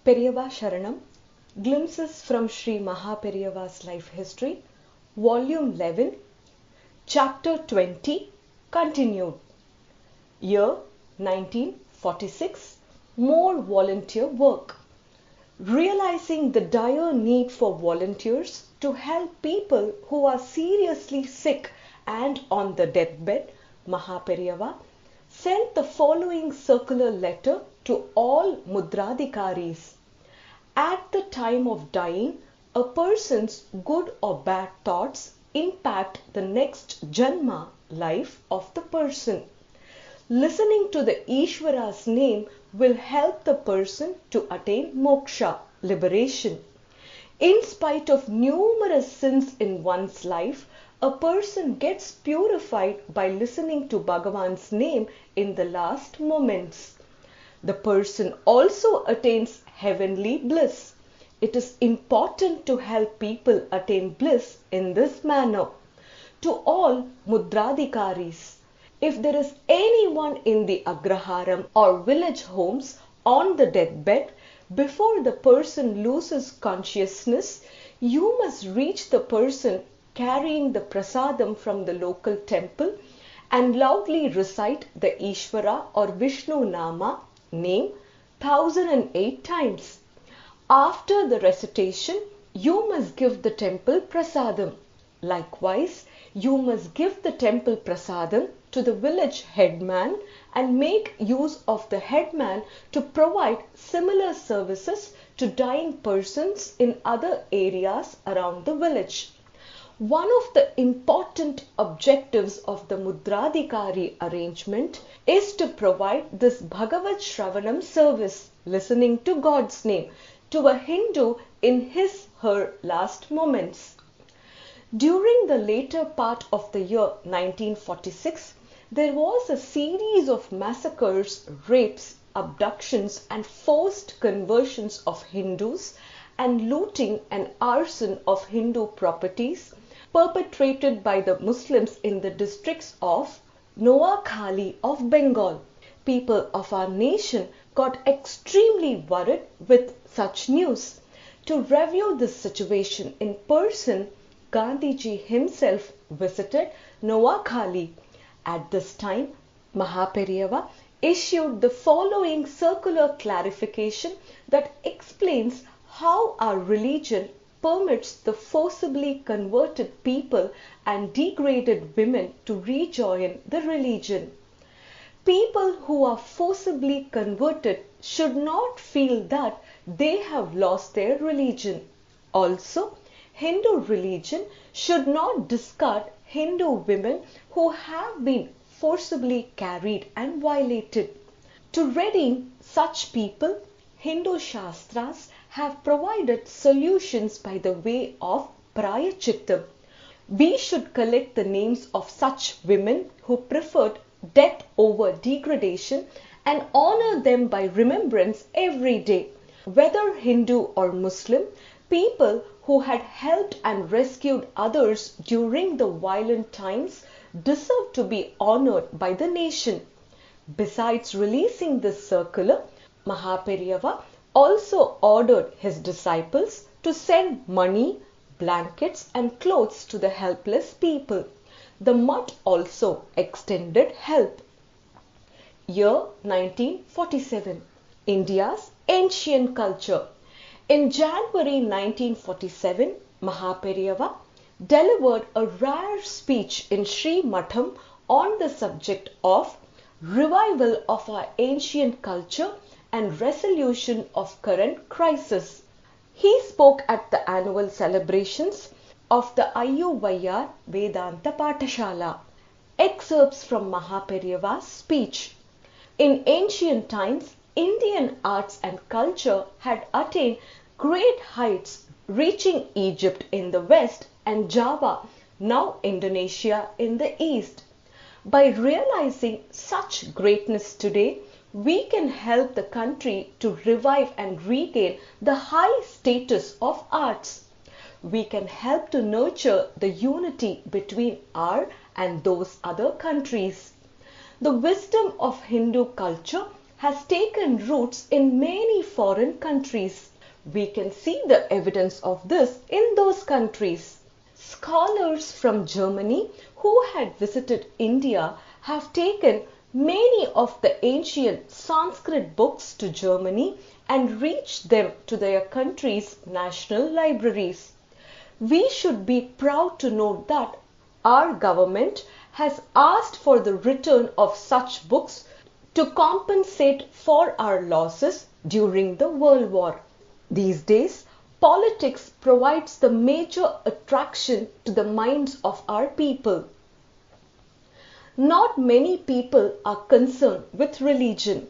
Periyava Sharanam, Glimpses from Sri MahaPeriyava's Life History, Volume 11, Chapter 20, Continued. Year 1946, More Volunteer Work. Realizing the dire need for volunteers to help people who are seriously sick and on the deathbed, MahaPeriyava sent the following circular letter to all Mudradikaris. At the time of dying, a person's good or bad thoughts impact the next Janma life of the person. Listening to the Ishvara's name will help the person to attain moksha, liberation. In spite of numerous sins in one's life, a person gets purified by listening to Bhagavan's name in the last moments. The person also attains heavenly bliss. It is important to help people attain bliss in this manner. To all Mudradikaris, if there is anyone in the Agraharam or village homes on the deathbed, before the person loses consciousness, you must reach the person carrying the prasadam from the local temple and loudly recite the Ishvara or Vishnu Nama name 1008 times. After the recitation, you must give the temple prasadam. Likewise, you must give the temple prasadam to the village headman and make use of the headman to provide similar services to dying persons in other areas around the village. One of the important objectives of the Mudradikari arrangement is to provide this Bhagavad Shravanam service, listening to God's name, to a Hindu in his/her last moments. During the later part of the year 1946, there was a series of massacres, rapes, abductions and forced conversions of Hindus and looting and arson of Hindu properties perpetrated by the Muslims in the districts of Noakhali of Bengal. People of our nation got extremely worried with such news. To review this situation in person, Gandhiji himself visited Noakhali. At this time, MahaPeriyava issued the following circular clarification that explains how our religion permits the forcibly converted people and degraded women to rejoin the religion. People who are forcibly converted should not feel that they have lost their religion. Also, Hindu religion should not discard Hindu women who have been forcibly carried and violated. To redeem such people, Hindu Shastras have provided solutions by the way of prayachittam. We should collect the names of such women who preferred death over degradation and honor them by remembrance every day. Whether Hindu or Muslim, people who had helped and rescued others during the violent times deserve to be honored by the nation. Besides releasing this circular, MahaPeriyava also ordered his disciples to send money, blankets and clothes to the helpless people. The mutt also extended help. Year 1947. India's ancient culture. In January 1947, MahaPeriyava delivered a rare speech in Sri Matham on the subject of revival of our ancient culture and resolution of current crisis. He spoke at the annual celebrations of the Ayyuvayar Vedanta Pathashala. Excerpts from MahaPeriyava's speech. In ancient times, Indian arts and culture had attained great heights, reaching Egypt in the west and Java, now Indonesia, in the east. By realizing such greatness today, we can help the country to revive and regain the high status of arts. We can help to nurture the unity between our and those other countries. The wisdom of Hindu culture has taken roots in many foreign countries. We can see the evidence of this in those countries. Scholars from Germany who had visited India have taken many of the ancient Sanskrit books to Germany and reached them to their country's national libraries. We should be proud to note that our government has asked for the return of such books to compensate for our losses during the World War. These days, politics provides the major attraction to the minds of our people. Not many people are concerned with religion.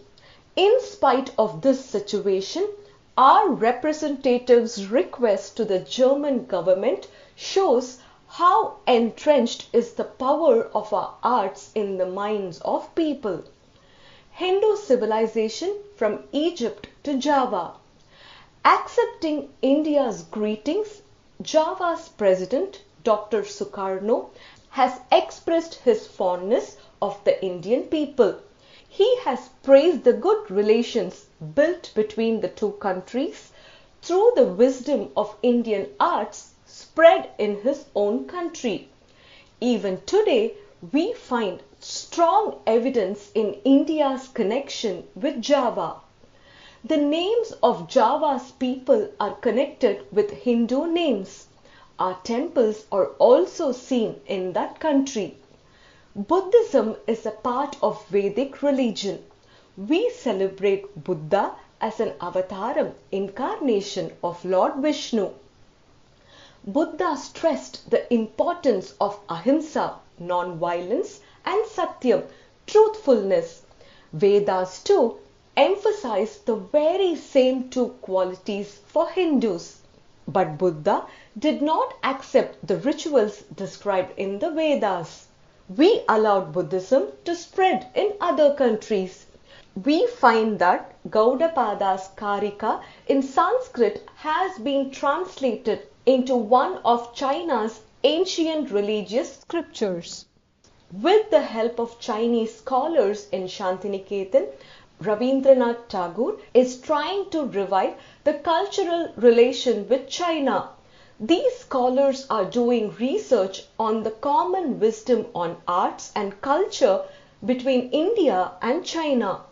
In spite of this situation, our representatives' request to the German government shows how entrenched is the power of our arts in the minds of people. Hindu civilization from Egypt to Java. Accepting India's greetings, Java's president, Dr. Sukarno, has expressed his fondness of the Indian people. He has praised the good relations built between the two countries through the wisdom of Indian arts spread in his own country. Even today, we find strong evidence in India's connection with Java. The names of Java's people are connected with Hindu names. Our temples are also seen in that country. Buddhism is a part of Vedic religion. We celebrate Buddha as an avataram, incarnation of Lord Vishnu. Buddha stressed the importance of ahimsa, non-violence, and satyam, truthfulness. Vedas too emphasize the very same two qualities for Hindus. But Buddha did not accept the rituals described in the Vedas. We allowed Buddhism to spread in other countries. We find that Gaudapada's Karika in Sanskrit has been translated into one of China's ancient religious scriptures. With the help of Chinese scholars in Shantiniketan, Rabindranath Tagore is trying to revive the cultural relation with China. These scholars are doing research on the common wisdom on arts and culture between India and China.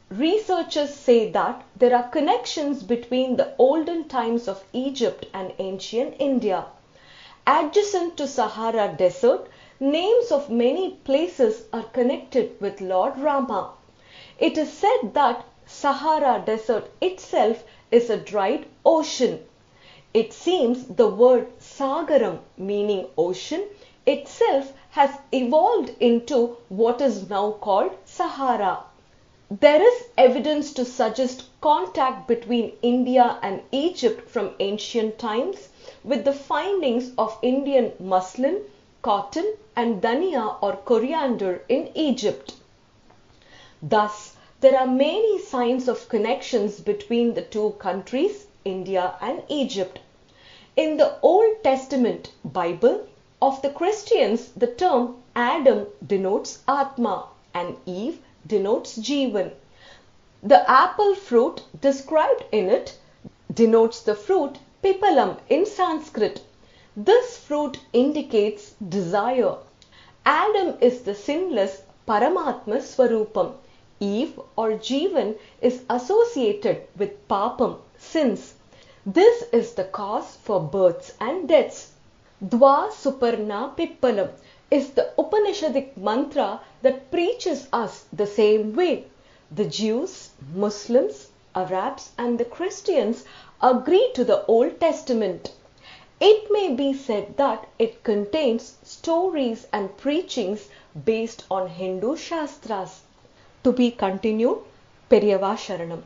Researchers say that there are connections between the olden times of Egypt and ancient India. Adjacent to Sahara Desert, names of many places are connected with Lord Rama. It is said that Sahara Desert itself is a dried ocean. It seems the word Sagaram, meaning ocean, itself has evolved into what is now called Sahara. There is evidence to suggest contact between India and Egypt from ancient times with the findings of Indian muslin, cotton and dhania or coriander in Egypt. Thus, there are many signs of connections between the two countries, India and Egypt. In the Old Testament Bible of the Christians, the term Adam denotes Atma and Eve denotes Jivan. The apple fruit described in it denotes the fruit Pipalam in Sanskrit. This fruit indicates desire. Adam is the sinless Paramatma Swarupam. Eve or Jivan is associated with Papam, sins. This is the cause for births and deaths. Dva Suparna Pippalam is the Upanishadic mantra that preaches us the same way. The Jews, Muslims, Arabs and the Christians agree to the Old Testament. It may be said that it contains stories and preachings based on Hindu Shastras. To be continued, Periyava Sharanam.